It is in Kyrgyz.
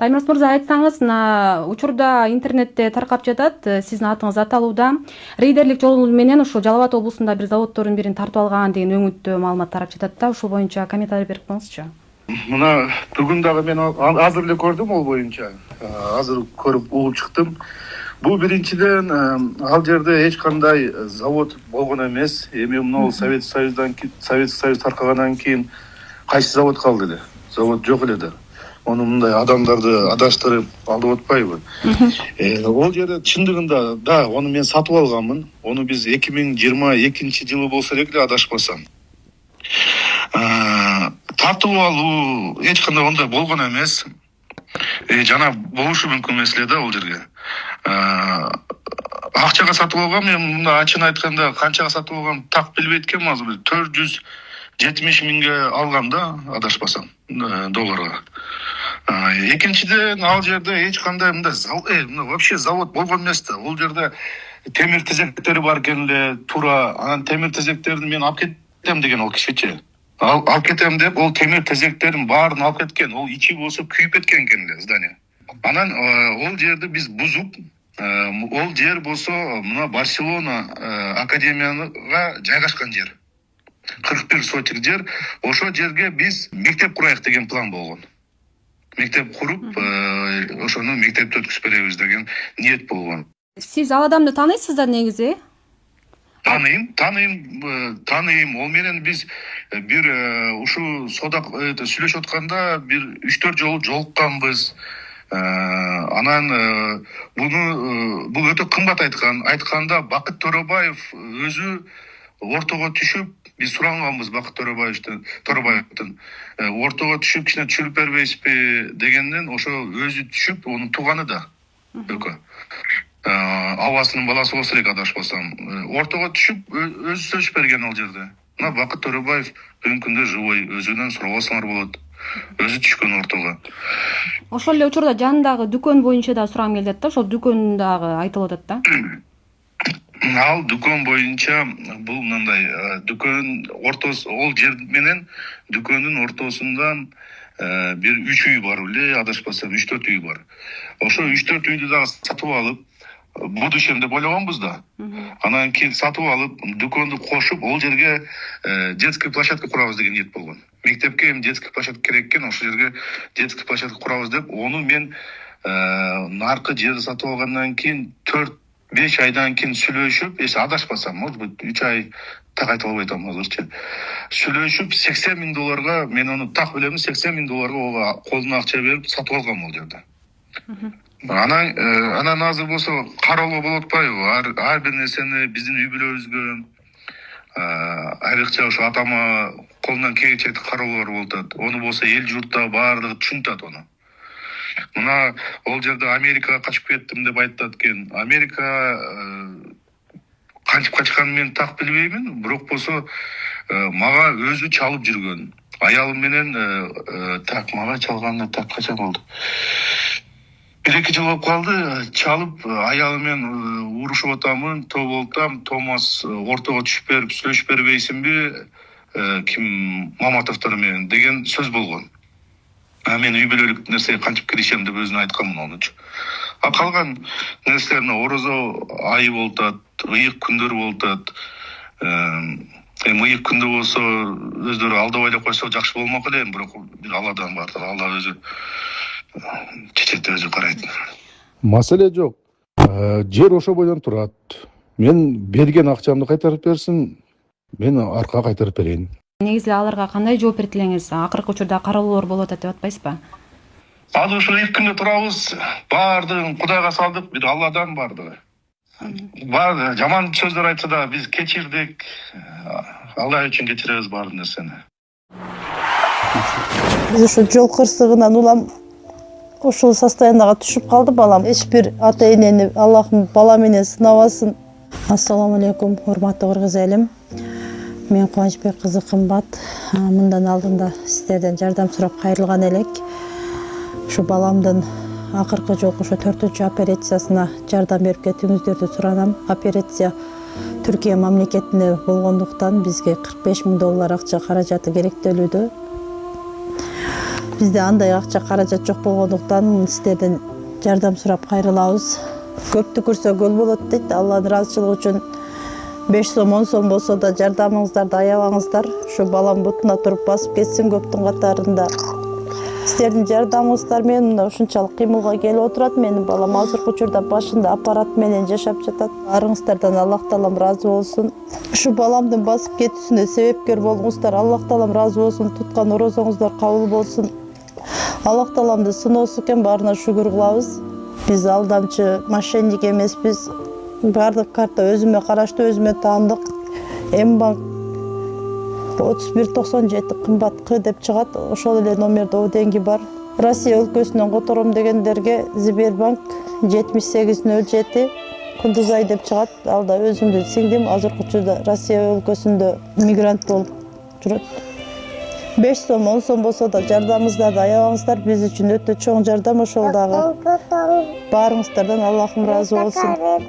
Таймурз мырза, айтсаңыз, мына учурда интернетте таркап жатат, сиздин атыңыз аталууда. Рейдерлик жол менен ушул Жалал Абад облусунда бир заводдордун бирин тартып алган деген өңүттүү маалымат тарап жатат да. Ушул боюнча комментарий берип коюңузчу. Мына бүгүн дагы мен азыр эле көрдүм ол боюнча. Азыр көрүп угуп чыктым. Бул биринчиден ал жерде эч кандай завод болгон эмес. Эми мына Совет Союз таркагандан кийин кайсы завод калды эле? Завод жок эле да. Onu мындай адамдарды адаштырып алдып атпайбы? Ол жерде чындыгында да, onu мен сатып алганмын. Onu биз 2022-жылы болсо элек эле адашпасам. Тартып алуу эч кандай ондай болгон эмес. Жана болушу мүмкүн эмес эле да ол жерге. Акчага сатып алгам, мен мында ачык айтканда канчага сатып алгам так билбейт экенмин, азыр 470 миңге алгам да, адашпасам, долларга. Экинчиден ал жерде эч кандай мындай вообще завод болгон эмес да. Ол жерде темир тезектери бар экен эле, туура. Анан темир тезектерди мен алып кетем деген ол кишичи. Алып кетем деп, ол темир тезектердин баарын алып кеткен. Ол ичи болсо күйүп кеткен экен эле здание. Анан ол жерди биз бузуп, ол жер болсо мына Барселона академияга жайгашкан жер. 41 сотик жер. Ошо жерге биз мектеп курайык деген план болгон. Мектеп куруп, ошону мектепте өткүзүп беребиз деген ниет болгон. Сиз ал адамды тааныйсыз да негизи? Таныйм. Ол менен биз бир ушу содак сүйлөшүп атканда бир 3-4 жолу жолукканбыз. Анан бул өтө кымбат айтканда Бакыт Төрөбаев өзү ортого түшүп, биз суранганбыз Бакыт Төрөбаевден ортого түшүп кичине түшүрүп бербейсизби дегенден, ошо өзү түшүп, онун тууганы да экөө. Абасынын баласы болсо элек адашпасам, ортого түшүп өзү сөзүп берген ал жерде. Мына Бакыт Төрөбаев бүгүнкү күндө живой, өзүнөн сурабасаңар болот. Өзү түшкөн ортого. Ошол эле учурда жанындагы дүкөн боюнча да сурагым келет да, ошол дүкөн дагы айтылып атат да. Ал дүкөн боюнча бул мындай, дүкөн ортосу, ол жер менен дүкөндүн ортосундан бир 3 үй бар эле, адашпасам 3-4 үй бар. Ошо 3-4 үйдү дагы сатып алып, будущем деп ойлогонбуз да. Анан кийин сатып алып, дүкөндү кошуп, ол жерге детский площадка курабыз деген ниет болгон. Мектепке эми детский площадка керек экен, ошол жерге детский площадка курабыз деп, ону мен наркы жерди сатып алгандан кийин 4-5 айдан кийин сүйлөшүп, эс адашпасам, может быть 3 ай так айтып албай атам азырчы. Сүйлөшүп $80 миң, мен ону так билем, $80 миң ого колуна акча берип сатып алгам ол жерде. Анан азыр болсо кароолго болуп атпайбы? Ар бир нерсени биздин үй бүлөбүзгө, айрыкча ошо атама колунан келгенче кароолор болуп атат. Ону болсо эл журтта баардыгы түшүнүп ону. Мына ол жерде Америкага качып кеттим деп айтат экен. Америка кантип качканын мен так билбеймин, бирок болсо мага өзү чалып жүргөн. Аялым менен мага чалганы качан болду? 1-2 жыл болуп калды, чалып аялы менен урушуп атамын, тоболтам, Томас ортого түшүп берип, сүйлөшүп бербейсиңби, ким Маматовдор менен деген сөз болгон. Мен үй бүлөлүк нерсеге кантип киришем деп өзүнө айтканмын онучу. Калган нерселерне орозо айы болуп атат, ыйык күндөр болуп атат. Ыйык күндө болсо өздөрү алдап ойлоп койсо жакшы болмок эле, бирок бир Алладан бар, Алла өзү чечет, өзү карайт. Маселе жок. Жер ошо бойдон турат. Мен берген акчамды кайтарып берсин, мен арка кайтарып берейин. Негизи аларга кандай жооп берет элеңиз? Акыркы учурда кароолор болуп атат деп атпайсызбы? Азыр ушул ик күндө турабыз, баардыгын Кудайга салдык, бир Алладан бардыгы. Бар жаман сөздөр айтса да биз кечирдик. Алла үчүн кечиребиз баардык нерсени. Биз ошо жол кырсыгынан улам ошол состояниега түшүп калды балам. Эч бир ата энени Аллахым бала менен сынабасын. Ассаламу алейкум, урматтуу кыргыз элим. Мен Кубанычбек кызы Кымбат. Мындан алдында сиздерден жардам сурап кайрылган элек. Ушу баламдын акыркы жолку ошо 4-чү операциясына жардам берип кетиңиздерди суранам. Операция Түркия мамлекетинде болгондуктан бизге $45 миң акча каражаты керектелүүдө. Бизде андай акча каражат жок болгондуктан сиздерден жардам сурап кайрылабыз. Көптү көрсө көл болот дейт. Алланын ыраазычылыгы үчүн 5 сом 10 сом болсо да жардамыңыздарды аябаңыздар. Ушу балам бутуна туруп басып кетсин көптүн катарында. Сиздердин жардамыңыздар менен мына ушунчалык кыймылга келип отурат. Менин балам азыркы учурда башында аппарат менен жашап жатат. Баарыңыздардан Аллах таалам ыраазы болсун. Ушу баламдын басып кетүүсүнө себепкер болдуңуздар. Аллах таалам ыраазы болсун. Туткан орозоңуздар кабыл болсун. Аллах тааламды сыноосу экен, баарына шүгүр кылабыз. Биз алдамчы, мошенник эмеспиз. Бардык карта өзүмө караштуу, өзүмө таандык. М-банк 3197 кымбат К деп чыгат. Ошол эле номерде оденги бар. Россия өлкөсүнөн котором дегендерге Сбербанк 7807 Кундузай деп чыгат. Алда өзүмдүн сиңдим азыркы учурда Россия өлкөсүндө мигрант болуп жүрөт. 5 сом 10 сом болсо да жардамыңыздарды аябаңыздар. Биз үчүн өтө чоң жардам ошол дагы. Баарыңыздардан Аллахым ыраазы болсун.